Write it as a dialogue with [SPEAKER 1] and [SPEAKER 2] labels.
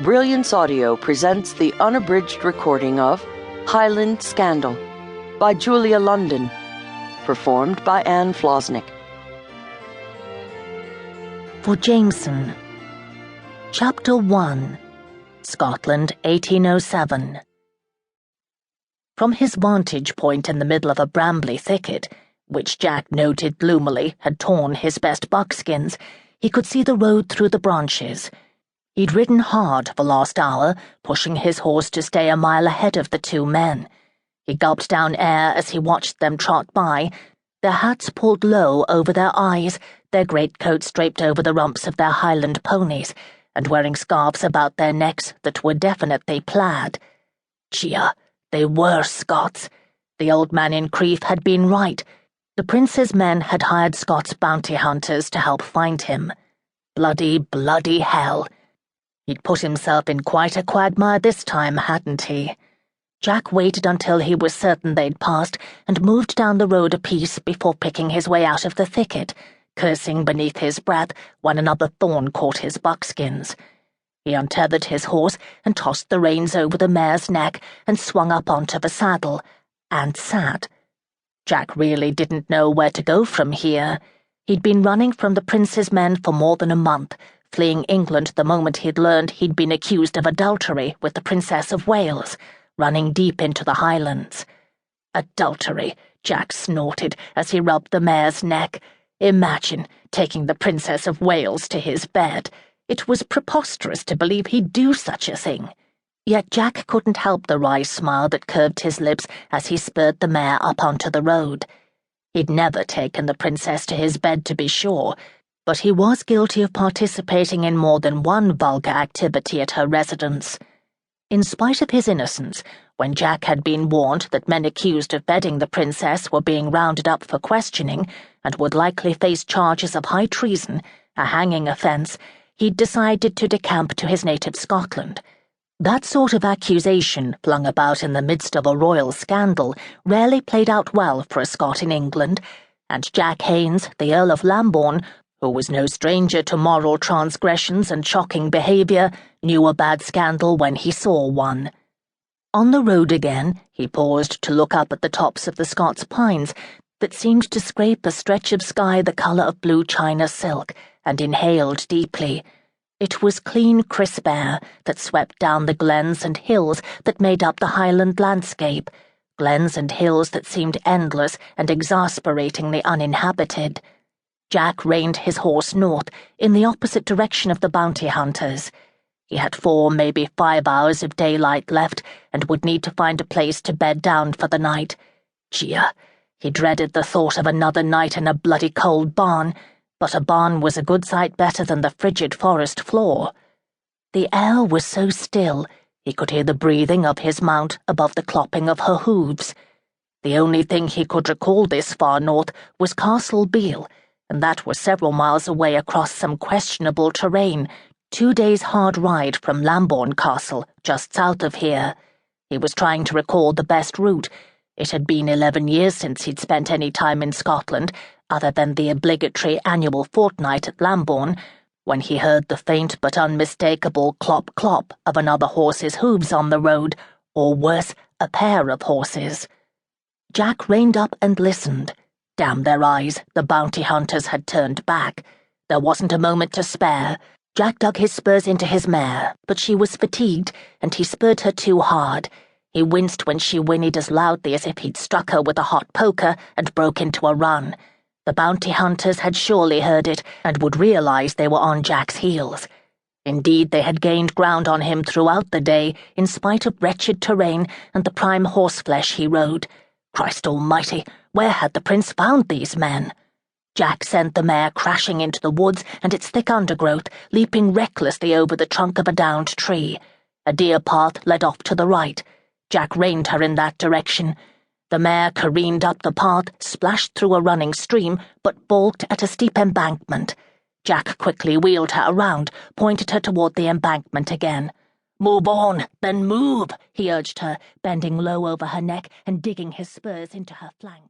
[SPEAKER 1] Brilliance Audio presents the unabridged recording of Highland Scandal by Julia London, performed by Flosnik.
[SPEAKER 2] For Jameson. Chapter 1. Scotland, 1807. From his vantage point in the middle of a brambly thicket, which Jack noted gloomily had torn his best buckskins, he could see the road through the branches. He'd ridden hard the last hour, pushing his horse to stay a mile ahead of the two men. He gulped down air as he watched them trot by, their hats pulled low over their eyes, their greatcoats draped over the rumps of their Highland ponies, and wearing scarves about their necks that were definitely plaid. Chia, they were Scots. The old man in Crieff had been right. The prince's men had hired Scots bounty hunters to help find him. Bloody hell. He'd put himself in quite a quagmire this time, hadn't he? Jack waited until he was certain they'd passed and moved down the road a piece before picking his way out of the thicket, cursing beneath his breath when another thorn caught his buckskins. He untethered his horse and tossed the reins over the mare's neck and swung up onto the saddle, and sat. Jack really didn't know where to go from here. He'd been running from the prince's men for more than a month, fleeing England the moment he'd learned he'd been accused of adultery with the Princess of Wales, running deep into the Highlands. Adultery, Jack snorted as he rubbed the mare's neck. Imagine taking the Princess of Wales to his bed. It was preposterous to believe he'd do such a thing. Yet Jack couldn't help the wry smile that curved his lips as he spurred the mare up onto the road. He'd never taken the princess to his bed, to be sure, but he was guilty of participating in more than one vulgar activity at her residence. In spite of his innocence, when Jack had been warned that men accused of bedding the princess were being rounded up for questioning and would likely face charges of high treason, a hanging offence, he'd decided to decamp to his native Scotland. That sort of accusation, flung about in the midst of a royal scandal, rarely played out well for a Scot in England, and Jack Haines, the Earl of Lambourne, who was no stranger to moral transgressions and shocking behaviour, knew a bad scandal when he saw one. On the road again, he paused to look up at the tops of the Scots pines that seemed to scrape a stretch of sky the colour of blue china silk, and inhaled deeply. It was clean, crisp air that swept down the glens and hills that made up the Highland landscape, glens and hills that seemed endless and exasperatingly uninhabited. Jack reined his horse north, in the opposite direction of the bounty hunters. He had 4, maybe 5 hours of daylight left, and would need to find a place to bed down for the night. Gia, he dreaded the thought of another night in a bloody cold barn, but a barn was a good sight better than the frigid forest floor. The air was so still, he could hear the breathing of his mount above the clopping of her hooves. The only thing he could recall this far north was Castle Beal, and that was several miles away across some questionable terrain, 2 days' hard ride from Lambourne Castle, just south of here. He was trying to recall the best route. It had been 11 years since he'd spent any time in Scotland, other than the obligatory annual fortnight at Lambourne, when he heard the faint but unmistakable clop-clop of another horse's hooves on the road, or worse, a pair of horses. Jack reined up and listened. Damn their eyes, the bounty hunters had turned back. There wasn't a moment to spare. Jack dug his spurs into his mare, but she was fatigued, and he spurred her too hard. He winced when she whinnied as loudly as if he'd struck her with a hot poker and broke into a run. The bounty hunters had surely heard it and would realize they were on Jack's heels. Indeed, they had gained ground on him throughout the day, in spite of wretched terrain and the prime horseflesh he rode. Christ almighty, where had the prince found these men? Jack sent the mare crashing into the woods and its thick undergrowth, leaping recklessly over the trunk of a downed tree. A deer path led off to the right. Jack reined her in that direction. The mare careened up the path, splashed through a running stream, but balked at a steep embankment. Jack quickly wheeled her around, pointed her toward the embankment again. "Move on, then move," he urged her, bending low over her neck and digging his spurs into her flanks.